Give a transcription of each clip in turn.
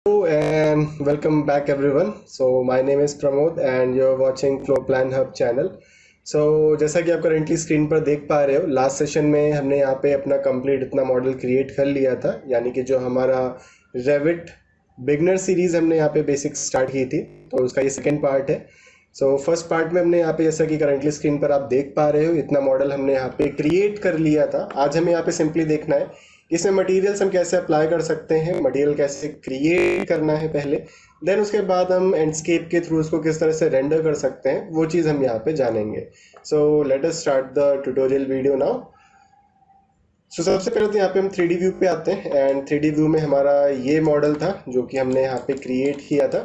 Hello and welcome back everyone. So my name is Pramod and you're watching Floor Plan Hub channel. So जैसा कि आप currently screen पर देख पा रहे हो, लास्ट सेशन में हमने यहाँ पे अपना कंप्लीट इतना मॉडल क्रिएट कर लिया था, यानी कि जो हमारा Revit बिगनर सीरीज हमने यहाँ पे बेसिक स्टार्ट की थी, तो उसका ये सेकेंड पार्ट है। सो फर्स्ट पार्ट में हमने यहाँ पे जैसा कि करेंटली स्क्रीन पर आप देख पा रहे हो, इतना मॉडल हमने यहाँ पे क्रिएट कर लिया था। आज हमें यहाँ पे सिंपली देखना है इसमें मटेरियल्स हम कैसे अप्लाई कर सकते हैं, मटेरियल कैसे क्रिएट करना है पहले, देन उसके बाद हम एंडस्केप के थ्रू उसको किस तरह से रेंडर कर सकते हैं, वो चीज़ हम यहाँ पे जानेंगे। So let us start the tutorial video now. So सबसे पहले तो यहाँ पे हम 3D व्यू पे आते हैं एंड 3D व्यू में हमारा ये मॉडल था जो कि हमने यहाँ पे क्रिएट किया था।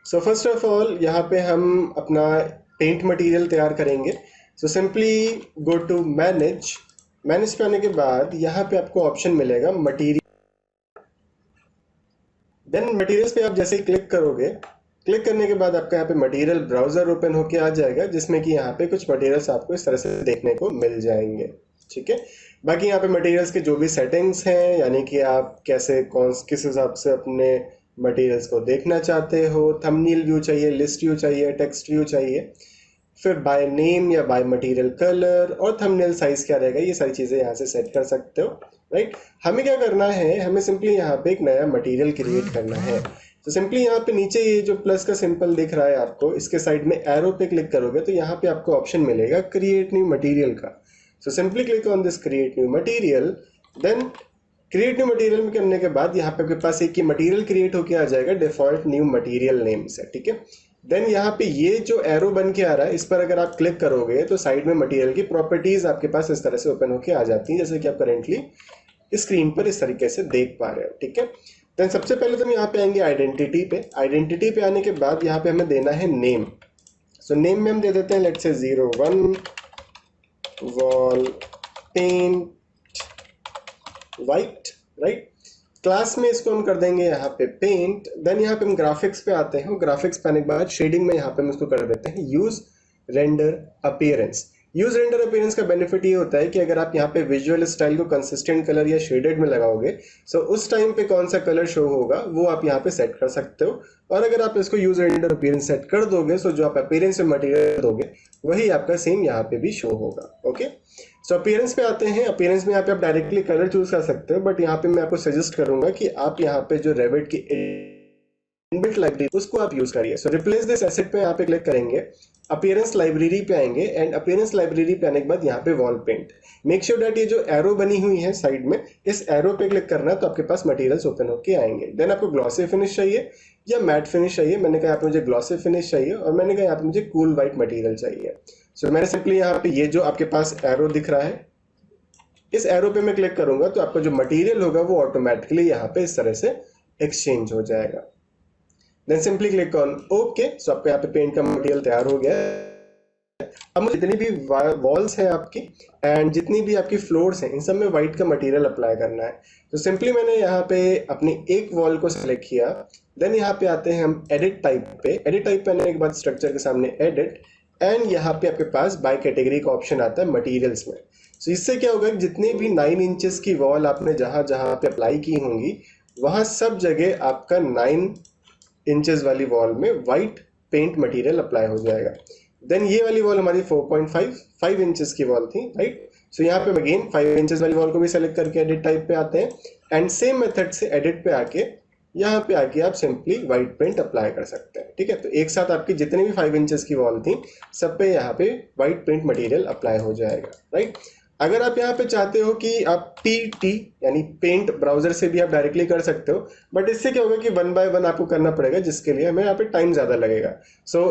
सो फर्स्ट ऑफ ऑल यहाँ पे हम अपना पेंट मटेरियल तैयार करेंगे। So simply go to manage पे आने के बाद यहाँ पे आपको ऑप्शन मिलेगा मटेरियल। देन मटेरियल्स पे आप जैसे ही क्लिक करोगे, क्लिक करने के बाद आपका यहाँ पे मटेरियल ब्राउजर ओपन होके आ जाएगा, जिसमें कि यहाँ पे कुछ मटेरियल्स आपको इस तरह से देखने को मिल जाएंगे। ठीक है, बाकी यहाँ पे मटेरियल्स के जो भी सेटिंग्स हैं, यानी कि आप कैसे किस हिसाब से अपने मटेरियल्स को देखना चाहते हो, थंबनेल व्यू चाहिए, लिस्ट व्यू चाहिए, टेक्स्ट व्यू चाहिए, फिर बाय नेम या बाय मटेरियल कलर और थंबनेल साइज क्या रहेगा, ये सारी चीज़ें यहाँ से सेट कर सकते हो। राइट, हमें क्या करना है, हमें सिंपली यहाँ पे एक नया मटेरियल क्रिएट करना है। तो सिंपली यहाँ पे नीचे ये जो प्लस का सिंपल दिख रहा है आपको, इसके साइड में एरो पे क्लिक करोगे तो यहाँ पे आपको ऑप्शन मिलेगा क्रिएट न्यू मटेरियल का। So simply click on this create new material. Then create new material में करने के बाद यहाँ पे आपके पास एक मटेरियल क्रिएट होके आ जाएगा डिफॉल्ट न्यू मटेरियल नेम से। ठीक है, देन यहाँ पे ये जो एरो बन के आ रहा है, इस पर अगर आप क्लिक करोगे तो साइड में मटेरियल की प्रॉपर्टीज आपके पास इस तरह से ओपन होके आ जाती हैं, जैसे कि आप करेंटली स्क्रीन पर इस तरीके से देख पा रहे हो। ठीक है, देन सबसे पहले तो हम यहाँ पे आएंगे आइडेंटिटी पे। आइडेंटिटी पे आने के बाद यहाँ पे हमें देना है नेम। सो नेम में हम दे देते हैं let's say 01 wall paint white. Right, class में इसको हम कर देंगे यहाँ पे पेंट। देन यहाँ पे हम ग्राफिक्स पे आते हैं, ग्राफिक्स पे आने के बाद शेडिंग में यहाँ पे हम इसको कर देते हैं use render appearance. Use render appearance का बेनिफिट ये होता है कि अगर आप यहाँ पे विजुअल स्टाइल को कंसिस्टेंट कलर या शेडेड में लगाओगे, सो उस टाइम पे कौन सा कलर शो होगा वो आप यहाँ पे सेट कर सकते हो। और अगर आप इसको यूज रेंडर अपीयरेंस सेट कर दोगे, सो जो आप अपीयरेंस में मटेरियल दोगे वही आपका सेम यहाँ पे भी शो होगा। ओके, सो अपीयरेंस पे आते हैं। अपीयरेंस में यहाँ पे आप डायरेक्टली कलर चूज कर सकते हो, बट यहाँ पे मैं आपको सजेस्ट करूंगा कि आप यहाँ पे जो रेविट की इनबिल्ट लाइब्रेरी उसको आप यूज करिए। सो रिप्लेस दिस एसेट पे यहाँ पे क्लिक करेंगे, अपीयरेंस लाइब्रेरी पे आएंगे एंड अपीयरेंस लाइब्रेरी पे आने के बाद यहाँ पे wall paint. Make sure that ये जो एरो बनी हुई है साइड में, इस एरो पे क्लिक करना तो आपके पास मटेरियल्स ओपन होके आएंगे। देन आपको ग्लॉसी फिनिश चाहिए या मैट फिनिश चाहिए। मैंने कहा यहाँ पे मुझे ग्लॉसी फिनिश चाहिए और मैंने कहा यहाँ पे मुझे कूल व्हाइट मटेरियल चाहिए। सो मैंने सिंपली यहाँ पे ये जो आपके पास एरो दिख रहा है, इस एरो पे मैं क्लिक करूंगा तो आपका जो मटेरियल होगा वो ऑटोमेटिकली यहाँ पे इस तरह से एक्सचेंज हो जाएगा। Then simply click on okay. So आपका यहाँ पे पेंट का मटेरियल तैयार हो गया है। अब जितनी भी वॉल्स हैं आपकी एंड जितनी भी आपकी फ्लोर्स हैं, इन सब में व्हाइट का मटेरियल अप्लाई करना है। तो सिंपली मैंने यहाँ पे अपनी एक वॉल को सिलेक्ट किया। देन यहाँ पे आते हैं हम एडिट टाइप पे। एडिट टाइप पे आने के बाद स्ट्रक्चर के सामने एडिट एंड यहाँ पे आपके पास बाय कैटेगरी का ऑप्शन आता है मटेरियल्स में। सो इससे क्या होगा, जितनी भी 9 इंचेस की वॉल आपने जहाँ जहाँ पे अप्लाई की होंगी, वहाँ सब जगह आपका 9 इंचेस वाली वॉल में व्हाइट पेंट मटेरियल अप्लाई हो जाएगा। देन ये वाली वॉल हमारी 4.5 इंचेस की वॉल थी। राइट, सो यहाँ पे अगेन 5 इंचेस वाली वॉल को भी सेलेक्ट करके एडिट टाइप पे आते हैं एंड सेम मेथड से एडिट पे आके यहाँ पे आके आप सिंपली व्हाइट पेंट अप्लाई कर सकते हैं। ठीक है, तो एक साथ आपकी जितनी भी 5 इंचेस की वॉल थी सब पे यहाँ पे व्हाइट पेंट मटेरियल अप्लाई हो जाएगा। राइट, अगर आप यहाँ पे चाहते हो कि आप PT यानी पेंट ब्राउजर से भी आप डायरेक्टली कर सकते हो, बट इससे क्या होगा कि 1 बाय 1 आपको करना पड़ेगा, जिसके लिए हमें यहाँ पे टाइम ज़्यादा लगेगा। सो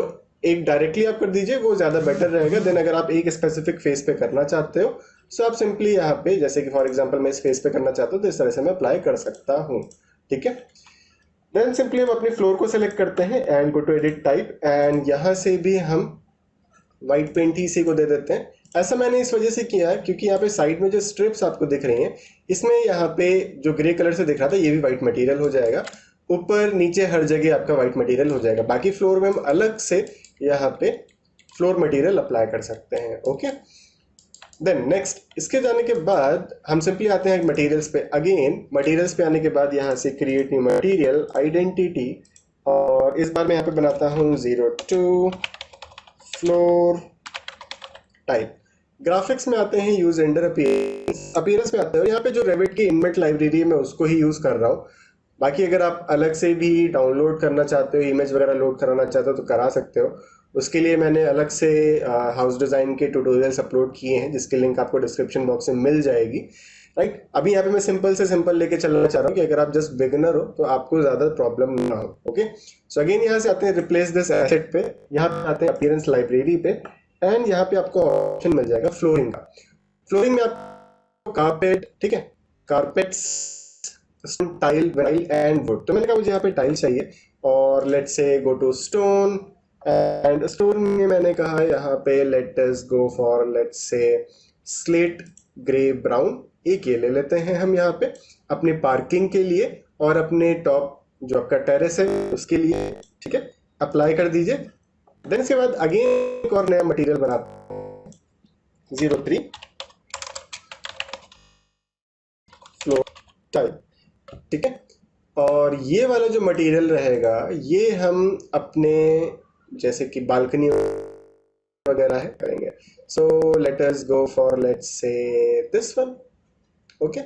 एक डायरेक्टली आप कर दीजिए, वो ज़्यादा बेटर रहेगा। देन अगर आप एक स्पेसिफिक फेस पे करना चाहते हो, सो आप सिंपली यहाँ पे जैसे कि फॉर एग्जाम्पल मैं इस फेस पे करना चाहता हूँ तो इस तरह से मैं अप्लाई कर सकता हूँ। ठीक है, देन सिंपली हम अपनी फ्लोर को सेलेक्ट करते हैं and go to edit type and यहाँ से भी हम व्हाइट पेंट ही इसी को दे देते हैं। ऐसा मैंने इस वजह से किया क्योंकि यहाँ पे साइड में जो स्ट्रिप्स आपको दिख रही हैं, इसमें यहाँ पे जो ग्रे कलर से दिख रहा था ये भी व्हाइट मटेरियल हो जाएगा। ऊपर नीचे हर जगह आपका व्हाइट मटेरियल हो जाएगा। बाकी फ्लोर में हम अलग से यहाँ पे फ्लोर मटेरियल अप्लाई कर सकते हैं। ओके, देन नेक्स्ट, इसके जाने के बाद हम सिंपली आते हैं मटेरियल्स पे। अगेन मटेरियल्स पे आने के बाद यहाँ से क्रिएट न्यू मटेरियल आइडेंटिटी, और इस बार मैं यहाँ पे बनाता हूँ 02 फ्लोर टाइप। ग्राफिक्स में आते हैं यूज रेंडर अपीयरेंस, अपीयरेंस में आते हैं, यहाँ पे जो रेविट की इनबिल्ट लाइब्रेरी है मैं उसको ही यूज कर रहा हूँ। बाकी अगर आप अलग से भी डाउनलोड करना चाहते हो, इमेज वगैरह लोड कराना चाहते हो तो करा सकते हो। उसके लिए मैंने अलग से हाउस डिज़ाइन के ट्यूटोरियल्स अपलोड किए हैं, जिसकी लिंक आपको डिस्क्रिप्शन बॉक्स में मिल जाएगी, राइट। अभी यहाँ पे मैं सिंपल से सिंपल लेके चलना चाह रहा हूँ कि अगर आप जस्ट बिगिनर हो तो आपको ज़्यादा प्रॉब्लम ना हो। ओके, सो अगेन यहाँ से आते हैं रिप्लेस दिस एसेट पे, यहाँ पे आते हैं अपीयरेंस लाइब्रेरी पे, एंड यहाँ पे आपको ऑप्शन मिल जाएगा फ्लोरिंग का। फ्लोरिंग में आपको कारपेट, ठीक है, carpets, tile, while and would. तो मैंने कहा मुझे यहाँ पे टाइल चाहिए, और let's say go to stone, and stone में मैंने कहा यहाँ पे let us go for let's say slate grey brown. एक ये ले लेते हैं हम यहाँ पे अपनी पार्किंग के लिए और अपने टॉप जो आपका टेरेस है उसके लिए, ठीक है। अप्लाई कर दीजिए। देन इसके बाद अगेन एक और नया मटेरियल बनाते हैं 03 फ्लोर टाइप, ठीक है। और ये वाला जो मटेरियल रहेगा ये हम अपने जैसे कि बालकनी वगैरह है करेंगे। So let us go for let's say this one. Okay,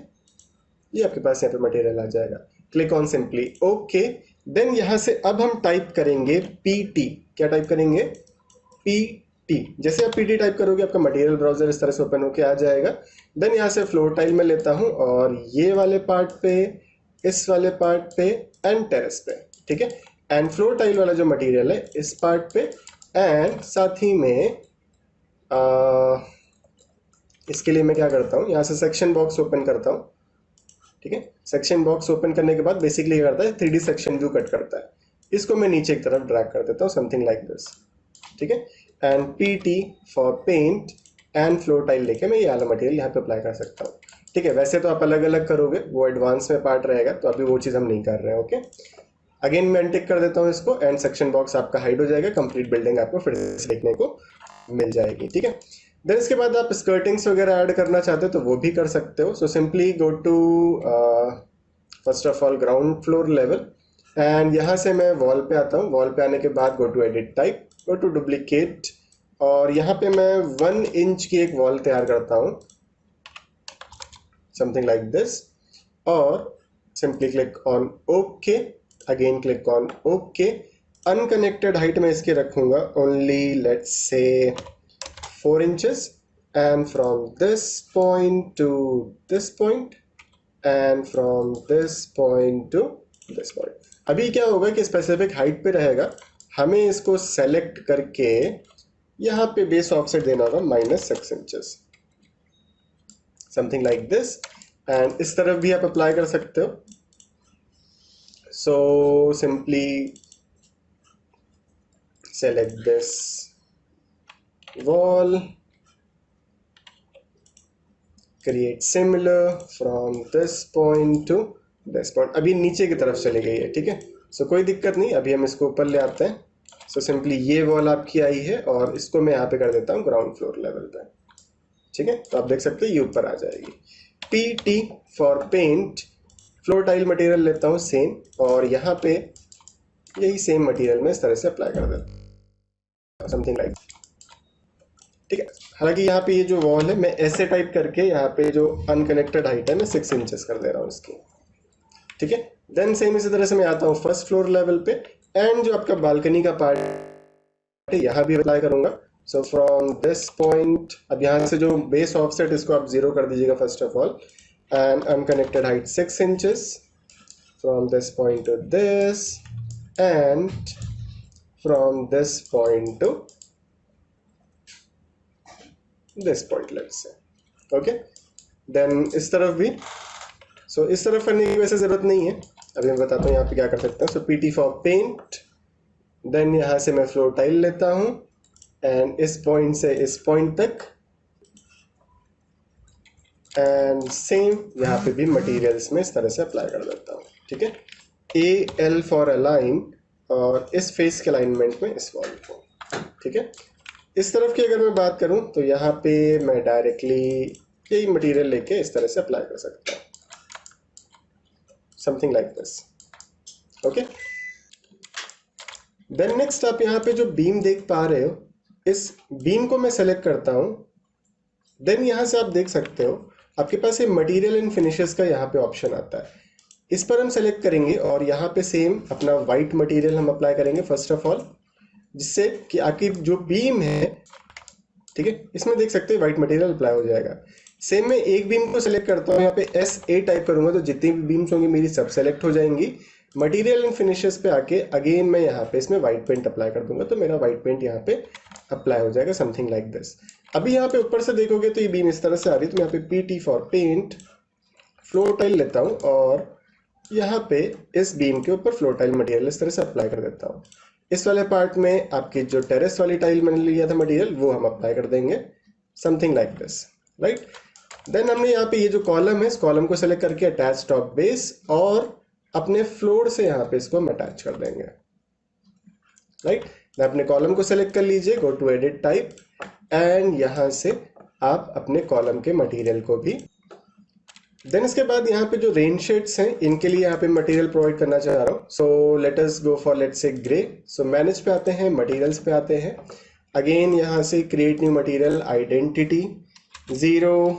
ये आपके पास यहाँ पे मटेरियल आ जाएगा। Click on simply okay. Then यहाँ से अब हम टाइप करेंगे PT। क्या टाइप करेंगे? PT। जैसे आप PT टाइप करोगे आपका मटेरियल ब्राउजर इस तरह से ओपन होके आ जाएगा। देन यहाँ से फ्लोर टाइल में लेता हूँ, और ये वाले पार्ट पे, इस वाले पार्ट पे एंड टेरेस पे, ठीक है। एंड फ्लोर टाइल वाला जो मटेरियल है इस पार्ट पे, एंड साथ ही में इसके लिए मैं क्या करता हूँ, यहाँ से सेक्शन बॉक्स ओपन करता हूँ, ठीक है। सेक्शन बॉक्स ओपन करने के बाद बेसिकली क्या करता है, 3D सेक्शन व्यू कट करता है। इसको मैं नीचे की तरफ ड्रैग कर देता हूँ, समथिंग लाइक दिस, ठीक है। And PT for paint and floor tile लेके मैं ये वाला मटेरियल यहाँ पे अप्लाई कर सकता हूँ, ठीक है। वैसे तो आप अलग अलग करोगे, वो एडवांस में पार्ट रहेगा, तो अभी वो चीज़ हम नहीं कर रहे हैं। ओके, अगेन मैं अनटिक कर देता हूँ इसको, एंड सेक्शन बॉक्स आपका हाइड हो जाएगा। कंप्लीट बिल्डिंग आपको फिर से देखने को मिल जाएगी, ठीक है। देन इसके बाद आप स्कर्टिंग्स वगैरह ऐड करना चाहते हो तो वो भी कर सकते हो। So simply go to first of all ground floor level, and यहाँ से मैं वॉल पे आता हूँ। वॉल पे आने के बाद go to edit type, go to duplicate, और यहाँ पे मैं 1 इंच की एक वॉल तैयार करता हूँ, समथिंग लाइक दिस, और simply click on okay. Again click on okay. Unconnected height में इसके रखूंगा only let's say 4 inches, and from this point to this point, and from this point to this point। अभी क्या होगा कि specific height पे रहेगा, हमें इसको सेलेक्ट करके यहाँ पे बेस ऑफसेट देना होगा -6 inches, something like this. And इस तरफ भी आप अप्लाई कर सकते हो। So simply select this wall, create similar from this point to this point। अभी नीचे की तरफ चली गई है, ठीक है। सो कोई दिक्कत नहीं, अभी हम इसको ऊपर ले आते हैं। सो सिंपली ये वॉल आपकी आई है, और इसको मैं यहाँ पे कर देता हूँ ग्राउंड फ्लोर लेवल पे, ठीक है। तो आप देख सकते हैं ये ऊपर आ जाएगी। PT for paint, floor tile material लेता हूँ सेम, और यहाँ पे यही सेम मटेरियल में इस तरह से अप्लाई कर देता हूँ, समथिंग लाइक, ठीक है। हालांकि यहाँ पे ये जो वॉल है मैं ऐसे टाइप करके यहाँ पे जो अनकनेक्टेड हाइट है मैं 6 inches कर दे रहा हूँ इसकी, ठीक है। देन सेम इसी तरह से मैं आता हूँ फर्स्ट फ्लोर लेवल पे, एंड जो आपका बालकनी का पार्ट है यहाँ भी अप्लाई करूंगा। सो फ्रॉम दिस पॉइंट, अब यहाँ से जो बेस ऑफसेट इसको आप 0 कर दीजिएगा first of all, and unconnected height 6 inches from this point to this, and from this point to this point, let's say. Okay, then इस तरफ भी, सो इस तरफ करने की वैसे जरूरत नहीं है, अभी मैं बताता हूँ यहाँ पे क्या कर सकते हैं। सो PT फॉर पेंट, देन यहाँ से मैं फ्लोर टाइल लेता हूँ, एंड इस पॉइंट से इस पॉइंट तक, एंड सेम यहाँ पे भी मटेरियल्स में इस तरह से अप्लाई कर देता हूँ, ठीक है। AL फॉर अलाइन, और इस फेस के अलाइनमेंट में इस वॉल को, ठीक है। इस तरफ की अगर मैं बात करूं तो यहाँ पे मैं डायरेक्टली यही मटेरियल लेके इस तरह से अप्लाई कर सकता हूँ, something like this. Okay, then next आप यहाँ पे जो बीम देख पा रहे हो, इस बीम को मैं सेलेक्ट करता हूँ। देन यहाँ से आप देख सकते हो आपके पास ये मटेरियल एंड फिनिशेस का यहाँ पे ऑप्शन आता है। इस पर हम सेलेक्ट करेंगे और यहाँ पे सेम अपना वाइट मटेरियल हम अप्लाई करेंगे फर्स्ट ऑफ ऑल, जिससे कि आपकी जो बीम है, ठीक है, इसमें देख सकते हैं वाइट मटेरियल अप्लाई हो जाएगा। सेम मैं एक बीम को सेलेक्ट करता हूँ, यहाँ पे SA टाइप करूंगा तो जितनी भी बीम्स होंगी मेरी सब सेलेक्ट हो जाएंगी। मटेरियल एंड फिनिशेस पे आके अगेन मैं यहाँ पे इसमें वाइट पेंट अप्लाई कर दूंगा तो मेरा वाइट पेंट यहाँ पे अप्लाई हो जाएगा, समथिंग लाइक दिस। अभी यहाँ पे ऊपर से देखोगे तो ये बीम इस तरह से आ रही है, तो मैं यहाँ पे PT for paint floor tile लेता हूँ और यहाँ पे इस बीम के ऊपर फ्लोर टाइल मटेरियल इस तरह से अप्लाई कर देता हूँ। इस वाले पार्ट में आपकी जो टेरेस वाली टाइल मैंने लिया था मटेरियल वो हम अप्लाई कर देंगे, something like this, right. Then हमने यहाँ पे ये जो कॉलम है, इस कॉलम को सेलेक्ट करके अटैच टॉप बेस और अपने फ्लोर से यहाँ पे इसको हम अटैच कर देंगे, राइट। अपने कॉलम को सेलेक्ट कर लीजिए, go to edit type and यहाँ से आप अपने कॉलम के मटेरियल को भी। देन इसके बाद यहाँ पे जो रेन शेड्स हैं इनके लिए यहाँ पे मटेरियल प्रोवाइड करना चाह रहा हूँ। सो let us go for let's से ग्रे। सो मैनेज पे आते हैं, मटेरियल्स पे आते हैं, अगेन यहाँ से क्रिएट न्यू मटेरियल, आइडेंटिटी 0,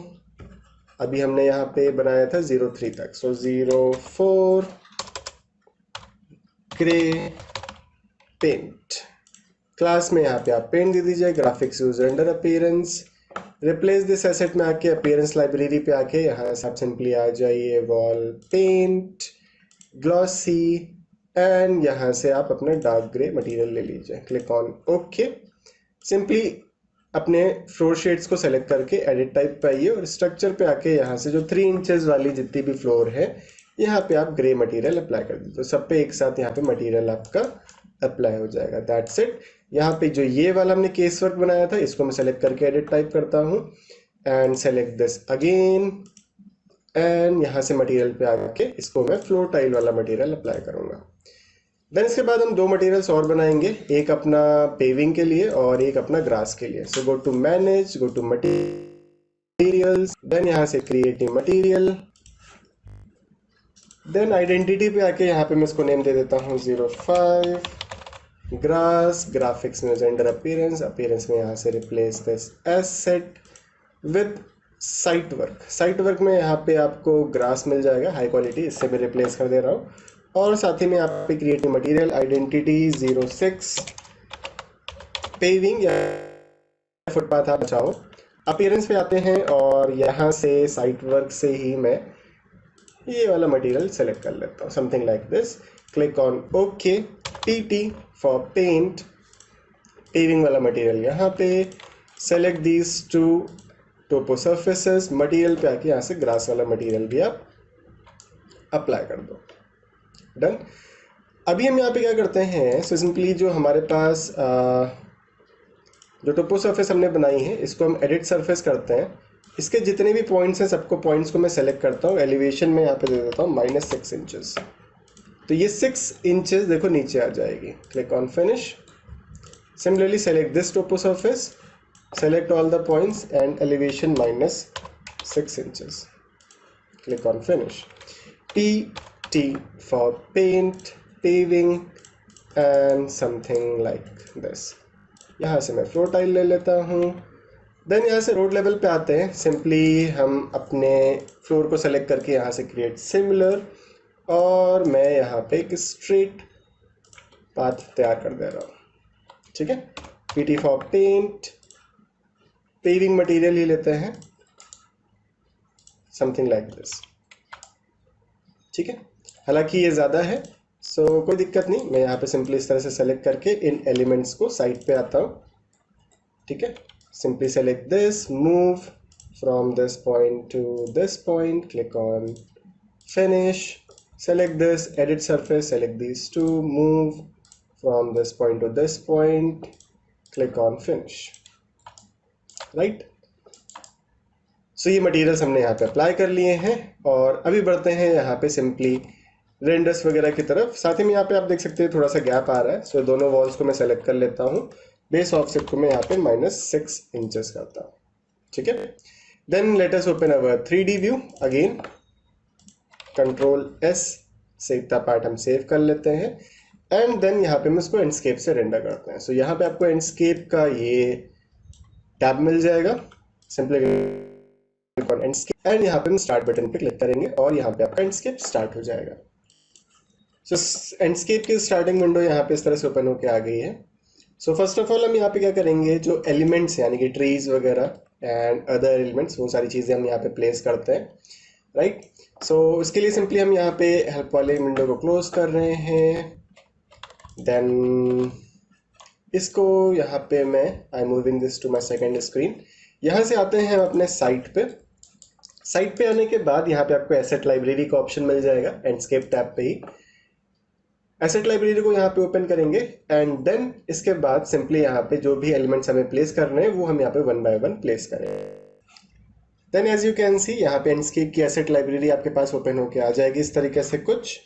अभी हमने यहाँ पे बनाया था 03 तक, सो 04 ग्रे पेंट। क्लास में यहाँ पे आप पेंट दे दीजिए, graphics use render appearance, replace this asset में आके अपीयरेंस लाइब्रेरी पे आके यहाँ से आप सिंपली आ जाइए वॉल पेंट ग्लॉसी एंड यहाँ से आप अपना डार्क ग्रे मटेरियल ले लीजिए, क्लिक ऑन ओके। सिंपली अपने फ्लोर शेड्स को सेलेक्ट करके एडिट टाइप पे आइए और स्ट्रक्चर पे आके यहाँ से जो 3 इंचेस वाली जितनी भी फ्लोर है यहाँ पे आप ग्रे मटेरियल अप्लाई कर दीजिए, तो सब पे एक साथ यहाँ पे मटेरियल आपका अप्लाई हो जाएगा, दैट्स इट। यहाँ पे जो ये वाला हमने केस वर्क बनाया था इसको मैं सेलेक्ट करके एडिट टाइप करता हूँ and select this again and यहाँ से मटेरियल पे आके इसको मैं फ्लोर टाइल वाला मटेरियल अप्लाई करूँगा। देन इसके बाद हम 2 मटेरियल्स और बनाएंगे, एक अपना पेविंग के लिए और एक अपना ग्रास के लिए। So go to manage, go to materials, then यहाँ से create new material, then identity पे आके यहाँ पे मैं इसको नेम दे देता हूँ 05 ग्रास, ग्राफिक्स में रेंडर अपीयरेंस, अपीयरेंस में यहाँ से replace this asset with site work. Site work में यहाँ पे आपको ग्रास मिल जाएगा हाई क्वालिटी, इससे मैं रिप्लेस कर दे रहा हूँ और साथ ही में यहाँ पे क्रिएट मटेरियल आइडेंटिटी 06 पेविंग या फुटपाथ आप बचाओ। अपीयरेंस पे आते हैं और यहाँ से साइट वर्क से ही मैं ये वाला मटेरियल सेलेक्ट कर लेता हूँ, something like this, click on okay. PT for paint paving वाला मटेरियल यहाँ पे, select these 2 topo surfaces, material पे आके यहाँ से ग्रास वाला मटेरियल भी आप अप्लाई कर दो, डन। अभी हम यहाँ पे क्या करते हैं, सो सिंपली जो हमारे पास जो टोपो सरफेस हमने बनाई है इसको हम एडिट सरफेस करते हैं। इसके जितने भी पॉइंट्स हैं सबको पॉइंट्स को मैं सेलेक्ट करता हूँ, एलिवेशन में यहाँ पे दे देता हूँ -6 इंचेस, तो ये 6 इंचेस देखो नीचे आ जाएगी, click on finish. Similarly select this topo surface, select all the points and elevation -6 inches, click on finish. PT for paint paving and something like this। यहाँ से मैं फ्लोर टाइल ले लेता हूँ। देन यहाँ से रोड लेवल पे आते हैं, सिंपली हम अपने फ्लोर को सेलेक्ट करके यहाँ से क्रिएट सिमिलर और मैं यहाँ पे एक स्ट्रेट पाथ तैयार कर दे रहा हूँ, ठीक है। PT for paint paving material ही लेते हैं, समथिंग लाइक दिस, ठीक है। हालांकि ये ज़्यादा है सो कोई दिक्कत नहीं, मैं यहाँ पे सिंपली इस तरह से सेलेक्ट करके इन एलिमेंट्स को साइड पे आता हूँ, ठीक है। Simply select this, move from this point to this point, click on finish, select this edit surface, select this too, move from this point to this point, click on finish, right. So ये materials हमने यहाँ पे apply कर लिए हैं और अभी बढ़ते हैं यहाँ पे सिंपली रेंडर्स वगैरह की तरफ। साथ ही में यहाँ पे आप देख सकते हैं थोड़ा सा गैप आ रहा है, सो दोनों वॉल्स को मैं सेलेक्ट कर लेता हूँ बेस ऑफसेट को मैं यहाँ पे -6 इंचेस करता हूँ, ठीक है। देन लेट अस ओपन अवर 3D व्यू अगेन, Ctrl+S से इतना पार्ट हम सेव कर लेते हैं एंड देन यहाँ पे हम इसको एंडस्केप से रेंडर करते हैं। सो यहाँ पे आपको एंडस्केप का ये टैब मिल जाएगा, सिंपली एंडस्केप एंड यहाँ पे हम स्टार्ट बटन पे क्लिक करेंगे और यहाँ पे आपका एंडस्केप स्टार्ट हो जाएगा। सो एंडस्केप की स्टार्टिंग विंडो यहाँ पे इस तरह से ओपन होके आ गई है। सो फर्स्ट ऑफ ऑल हम यहाँ पे क्या करेंगे, जो एलिमेंट्स यानी कि ट्रीज वगैरह एंड अदर एलिमेंट्स, वो सारी चीज़ें हम यहाँ पे प्लेस करते हैं, राइट। सो इसके लिए सिंपली हम यहाँ पे हेल्प वाले विंडो को क्लोज कर रहे हैं। देन इसको यहाँ पे मैं I am moving this to my second screen. यहाँ से आते हैं हम अपने साइट पे। साइट पे आने के बाद यहाँ पे आपको एसेट लाइब्रेरी का ऑप्शन मिल जाएगा एंडस्केप टैब पे ही। एसेट लाइब्रेरी को यहाँ पे ओपन करेंगे एंड देन इसके बाद सिंपली यहाँ पे जो भी एलिमेंट्स हमें प्लेस करने हैं वो हम यहाँ पे 1 बाय 1 प्लेस करें। Then as you can see यहाँ पे एंडस्केप की एसेट लाइब्रेरी आपके पास ओपन होके आ जाएगी इस तरीके से कुछ।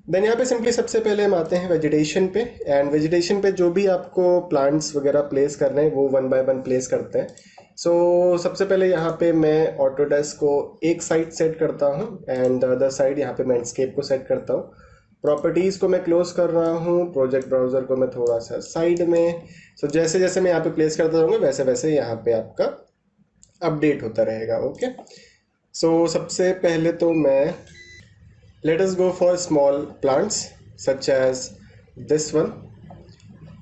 देन यहाँ पे सिंपली सबसे पहले हम आते हैं वेजिटेशन पे एंड वेजिटेशन पे जो भी आपको प्लांट्स वगैरह प्लेस करने हैं वो 1 बाय 1 प्लेस करते हैं। सो सबसे पहले यहाँ पे मैं ऑटोडेस्क को एक साइड सेट करता हूँ एंड द अदर साइड यहाँ पे मैं एंडस्केप को सेट करता हूँ। प्रॉपर्टीज़ को मैं क्लोज कर रहा हूँ, प्रोजेक्ट ब्राउज़र को मैं थोड़ा सा साइड में। सो जैसे जैसे मैं यहाँ पे प्लेस करता रहूँगा वैसे वैसे यहाँ पे आपका अपडेट होता रहेगा, ओके। सो सबसे पहले तो मैं let us go for small plants such as this one.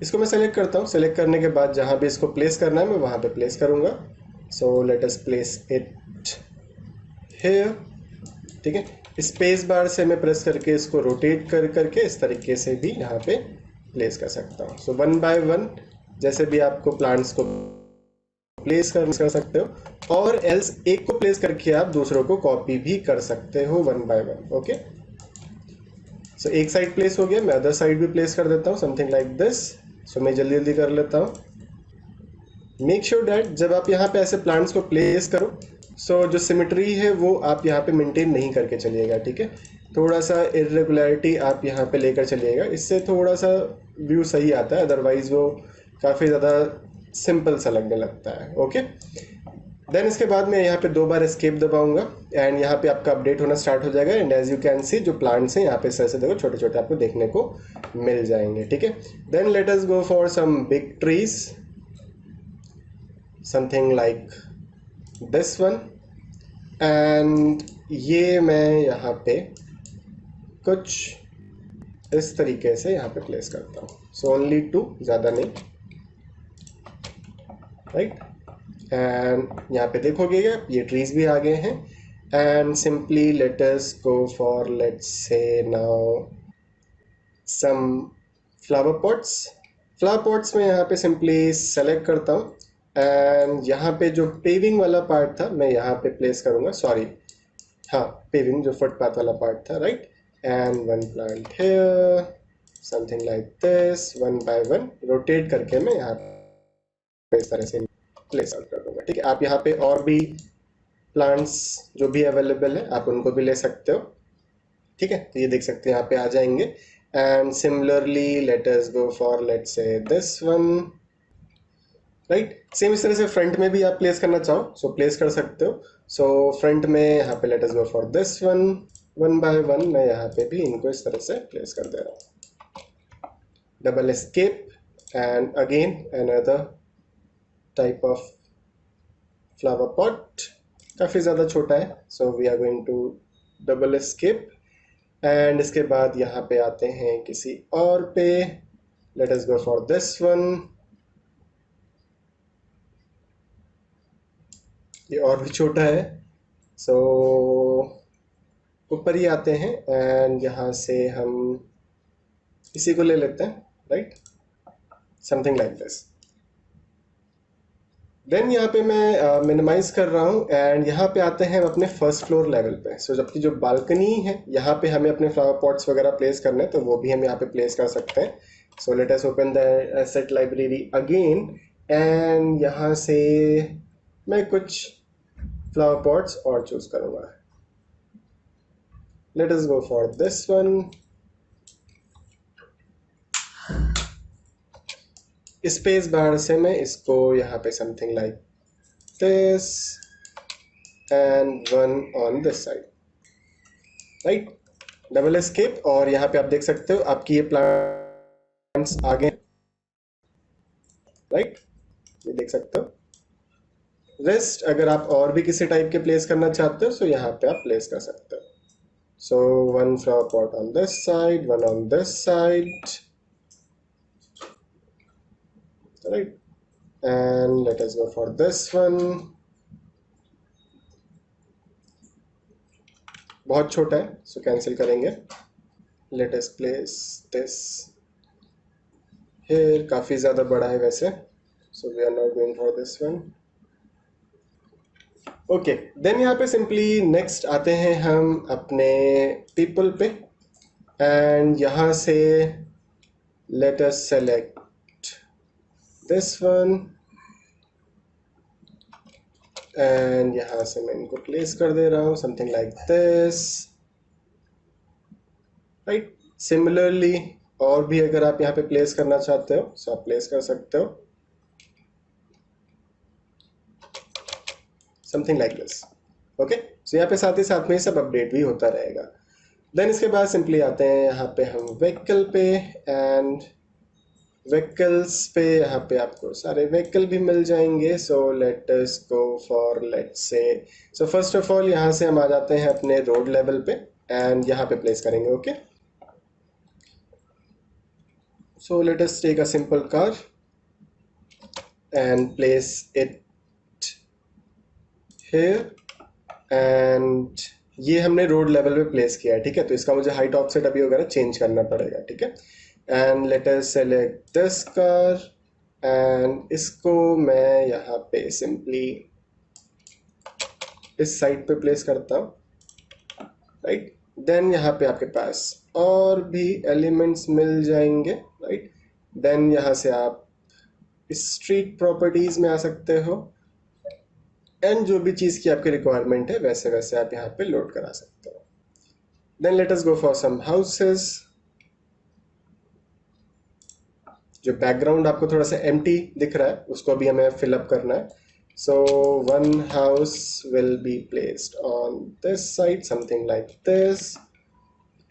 इसको मैं सेलेक्ट करता हूँ, सेलेक्ट करने के बाद जहाँ भी इसको प्लेस करना है मैं वहाँ पे प्लेस करूँगा। सो let us place it here, ठीक है। स्पेस बार से मैं प्रेस करके इसको रोटेट कर करके इस तरीके से भी यहाँ पे प्लेस कर सकता हूँ। सो 1 बाय 1 जैसे भी आपको प्लांट्स को प्लेस कर सकते हो और एल्स एक को प्लेस करके आप दूसरों को कॉपी भी कर सकते हो 1 बाय 1, ओके। सो एक साइड प्लेस हो गया, मैं अदर साइड भी प्लेस कर देता हूँ समथिंग लाइक दिस। सो मैं जल्दी जल्दी कर लेता हूँ। मेक श्योर डैट जब आप यहाँ पे ऐसे प्लांट्स को प्लेस करो सो जो सिमेट्री है वो आप यहाँ पे मेंटेन नहीं करके चलिएगा, ठीक है। थोड़ा सा इरेगुलरिटी आप यहाँ पे लेकर चलिएगा, इससे थोड़ा सा व्यू सही आता है, अदरवाइज वो काफ़ी ज़्यादा सिंपल सा लगने लगता है, ओके। देन इसके बाद मैं यहाँ पे 2 बार एस्केप दबाऊंगा एंड यहाँ पे आपका अपडेट होना स्टार्ट हो जाएगा and as you can see जो प्लांट्स हैं यहाँ पे ऐसे देखो छोटे छोटे आपको देखने को मिल जाएंगे, ठीक है। Then let us go for some big trees something like this one and ये मैं यहाँ पे कुछ इस तरीके से यहाँ पे प्लेस करता हूँ। सो ओनली 2, ज़्यादा नहीं, राइट। एंड यहाँ पे देखोगे ये ट्रीज भी आ गए हैं and simply let us go for let's say now some flower pots. Flower pots में यहाँ पे सिंपली सेलेक्ट करता हूँ एंड यहाँ पे जो पेविंग वाला पार्ट था मैं यहाँ पे प्लेस करूँगा, सॉरी हाँ पेविंग जो फुटपाथ वाला पार्ट था, right. And 1 plant here something like this 1 by 1 rotate करके मैं यहाँ पे इस तरह से प्लेस आउट कर दूंगा, ठीक है। आप यहाँ पे और भी प्लांट्स जो भी अवेलेबल है आप उनको भी ले सकते हो, ठीक है। तो ये देख सकते हैं यहाँ पे आ जाएंगे and similarly late us go for let's say this one, right. Same इस तरह से फ्रंट में भी आप प्लेस करना चाहो सो प्लेस कर सकते हो। सो फ्रंट में यहाँ पे let us go for this one 1 by 1 मैं यहाँ पे भी इनको इस तरह से प्लेस कर दे रहा हूँ। Double escape and again another type of flower pot, काफ़ी ज़्यादा छोटा है so we are going to double escape and इसके बाद यहाँ पे आते हैं किसी और पे, let us go for this one. ये और भी छोटा है सो ऊपर ही आते हैं एंड यहाँ से हम इसी को ले लेते हैं, right, something like this. Then यहाँ पे मैं मिनिमाइज कर रहा हूँ एंड यहाँ पे आते हैं अपने फर्स्ट फ्लोर लेवल पे। सो जबकि जो बालकनी है यहाँ पे हमें अपने फ्लावर पॉट्स वगैरह प्लेस करने हैं तो वो भी हम यहाँ पे प्लेस कर सकते हैं। सो let us open the asset library again and यहाँ से मैं कुछ फ्लावर पॉट्स और चूज करूँगा। Late us go for this one space bar से मैं इसको यहाँ पे something like this and one on this side, right, double escape. और यहाँ पे आप देख सकते हो आपकी ये प्लांट्स आगे, राइट, ये देख सकते हो। रेस्ट अगर आप और भी किसी टाइप के प्लेस करना चाहते हो तो यहाँ पे आप प्लेस कर सकते हो। So one flower pot on this side, one on this side, right, and let us go for this one. बहुत छोटा है सो कैंसिल करेंगे। Let us place this here, काफी ज्यादा बड़ा है वैसे, so we are not going for this one. Okay, then यहाँ पे सिंपली नेक्स्ट आते हैं हम अपने पीपल पे, एंड यहाँ से let us select this one, and यहाँ से मैं इनको प्लेस कर दे रहा हूँ something like this, right. Similarly और भी अगर आप यहाँ पे प्लेस करना चाहते हो तो आप प्लेस कर सकते हो समथिंग लाइक दिस। ओके, सो यहाँ पे साथ ही साथ में सब अपडेट भी होता रहेगा। देन इसके बाद सिंपली आते हैं यहाँ पे हम व्हीकल पे, एंड व्हीकल्स पे यहाँ पे आपको सारे व्हीकल भी मिल जाएंगे। सो let us go for let's से, सो फर्स्ट ऑफ ऑल यहाँ से हम आ जाते हैं अपने रोड लेवल पे, एंड यहाँ पे प्लेस करेंगे। Okay, so let us take a simple car and place it here, and ये हमने रोड लेवल पे प्लेस किया है, ठीक है। तो इसका मुझे हाइट ऑफसेट अभी वगैरह चेंज करना पड़ेगा, ठीक है। And let us select this car, and इसको मैं यहाँ पे सिंपली इस साइड पे प्लेस करता हूँ, राइट। देन यहाँ पे आपके पास और भी एलिमेंट्स मिल जाएंगे, राइट। देन यहाँ से आप स्ट्रीट प्रॉपर्टीज में आ सकते हो, एंड जो भी चीज़ की आपकी रिक्वायरमेंट है वैसे वैसे आप यहाँ पे लोड करा सकते हो। Then let us go for some houses. जो बैकग्राउंड आपको थोड़ा सा एम्प्टी दिख रहा है उसको भी हमें फिलअप करना है। So one house will be placed on this side something like this,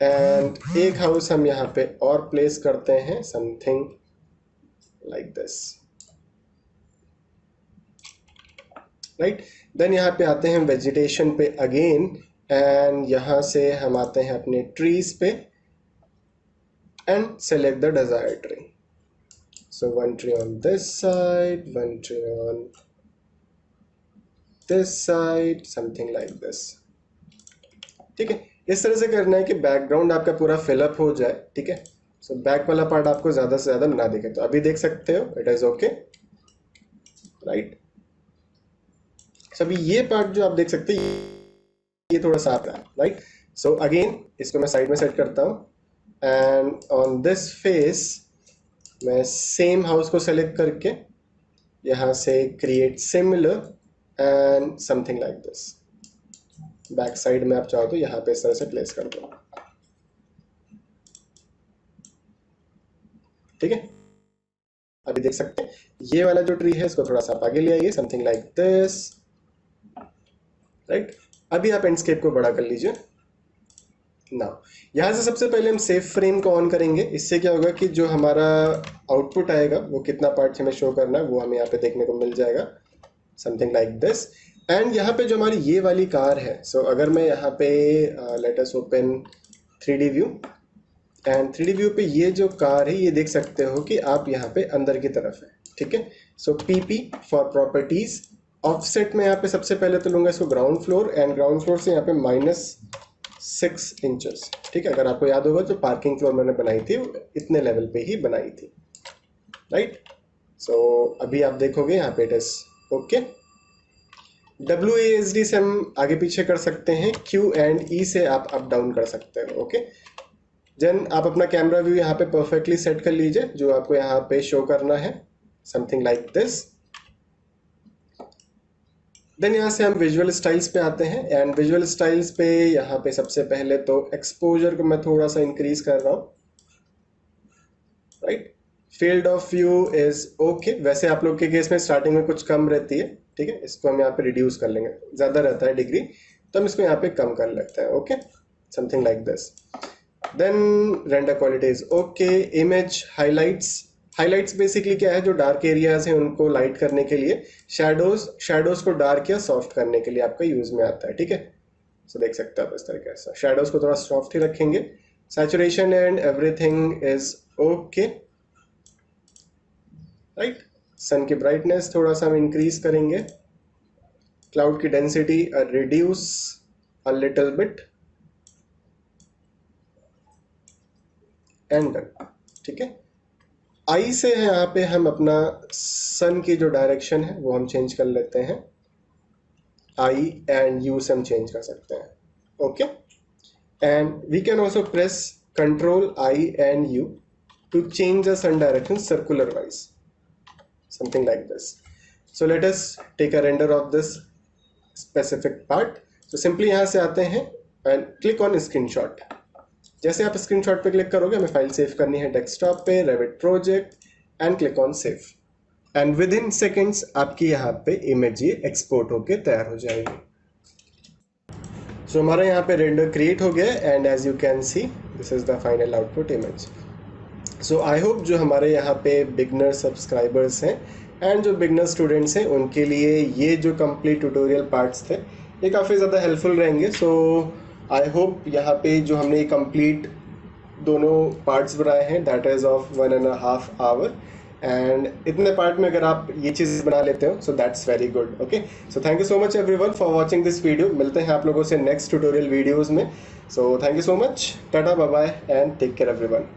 and एक हाउस हम यहाँ पे और प्लेस करते हैं something like this, right. Then यहाँ पे आते हैं वेजिटेशन पे अगेन, एंड यहाँ से हम आते हैं अपने ट्रीज पे and select the desired tree. So one tree on this side, one tree on this side, something like this, ठीक है। इस तरह से करना है कि बैकग्राउंड आपका पूरा फिलअप हो जाए, ठीक है। सो बैक वाला पार्ट आपको ज्यादा से ज्यादा ना दिखे। तो अभी देख सकते हो इट इज ओके, राइट। सो अभी ये पार्ट जो आप देख सकते हैं ये थोड़ा सा आता है, राइट। सो अगेन इसको मैं साइड में सेट करता हूँ, एंड ऑन दिस फेस मैं सेम हाउस को सेलेक्ट करके यहाँ से create similar and something like this. Back side में आप चाहो तो यहाँ पे इस तरह से प्लेस कर दो, ठीक है। अभी देख सकते हैं ये वाला जो ट्री है इसको थोड़ा सा आगे ले आइए समथिंग लाइक दिस, राइट। अभी आप एंडस्केप को बड़ा कर लीजिए। नाउ यहाँ से सबसे पहले हम सेव फ्रेम को ऑन करेंगे। इससे क्या होगा कि जो हमारा आउटपुट आएगा वो कितना पार्ट हमें शो करना है वो हमें यहाँ पे देखने को मिल जाएगा समथिंग लाइक दिस। एंड यहाँ पे जो हमारी ये वाली कार है, सो अगर मैं यहाँ पे let us open 3D view, and 3D view पे ये जो कार है ये देख सकते हो कि आप यहाँ पे अंदर की तरफ है, ठीक है। सो PP फॉर प्रॉपर्टीज ऑफसेट में यहाँ पे सबसे पहले तो लूंगा इसको ground floor, and ground floor से यहाँ पे -6 इंचेस, ठीक है। अगर आपको याद होगा जो पार्किंग फ्लोर मैंने बनाई थी इतने लेवल पे ही बनाई थी, राइट। सो अभी आप देखोगे यहाँ पे इट इज ओके। WASD से हम आगे पीछे कर सकते हैं, Q एंड E से आप अप डाउन कर सकते हो, ओके। देन आप अपना कैमरा व्यू यहाँ पे परफेक्टली सेट कर लीजिए जो आपको यहाँ पे शो करना है समथिंग लाइक दिस। देन यहाँ से हम विजुअल स्टाइल्स पे आते हैं, एंड विजुअल स्टाइल्स पे यहाँ पे सबसे पहले तो एक्सपोजर को मैं थोड़ा सा इंक्रीज कर रहा हूँ, right. Field of view is okay. वैसे आप लोग के केस में स्टार्टिंग में कुछ कम रहती है, ठीक है, इसको हम यहाँ पे रिड्यूस कर लेंगे, ज़्यादा रहता है डिग्री तो हम इसको यहाँ पे कम कर लेते हैं, okay, something like this. Then render quality is okay. Image highlights basically क्या है, जो डार्क एरियाज हैं उनको लाइट करने के लिए, शेडोज को डार्क या सॉफ्ट करने के लिए आपका यूज में आता है, ठीक है। सो देख सकते हैं आप इस तरीके से शेडोज को थोड़ा सॉफ्ट ही रखेंगे। Saturation and everything is okay, right. Sun की ब्राइटनेस थोड़ा सा हम इंक्रीज करेंगे, क्लाउड की density reduce a little bit and done, ठीक है। आई से है यहाँ पे हम अपना सन की जो डायरेक्शन है वो हम चेंज कर लेते हैं, आई एंड यू से हम चेंज कर सकते हैं, okay. And we can also press control I and U to change the sun direction circular wise, something like this. So let us take a render of this specific part. So simply यहाँ से आते हैं and click on screenshot. जैसे आप screenshot पे click करोगे, हमें file save करनी है डेस्कटॉप पे, Revit project, and click on save, and with in seconds आपकी यहाँ पे इमेज ये एक्सपोर्ट होके तैयार हो जाएगी। सो हमारा यहाँ पे रेंडर क्रिएट हो गया and as you can see this is the final output image. So I hope जो हमारे यहाँ पे बिगनर सब्सक्राइबर्स हैं एंड जो बिगनर स्टूडेंट्स हैं उनके लिए ये जो कंप्लीट ट्यूटोरियल पार्ट्स थे ये काफ़ी ज़्यादा हेल्पफुल रहेंगे। सो आई होप यहाँ पे जो हमने कंप्लीट दोनों पार्ट्स बनाए हैं that is of 1.5 hour, and इतने पार्ट में अगर आप ये चीज़ बना लेते हो so that's very good, okay. So thank you so much everyone for watching this video. मिलते हैं आप लोगों से नेक्स्ट ट्यूटोरियल वीडियोज़ में। So thank you so much, tata bye bye and take care everyone.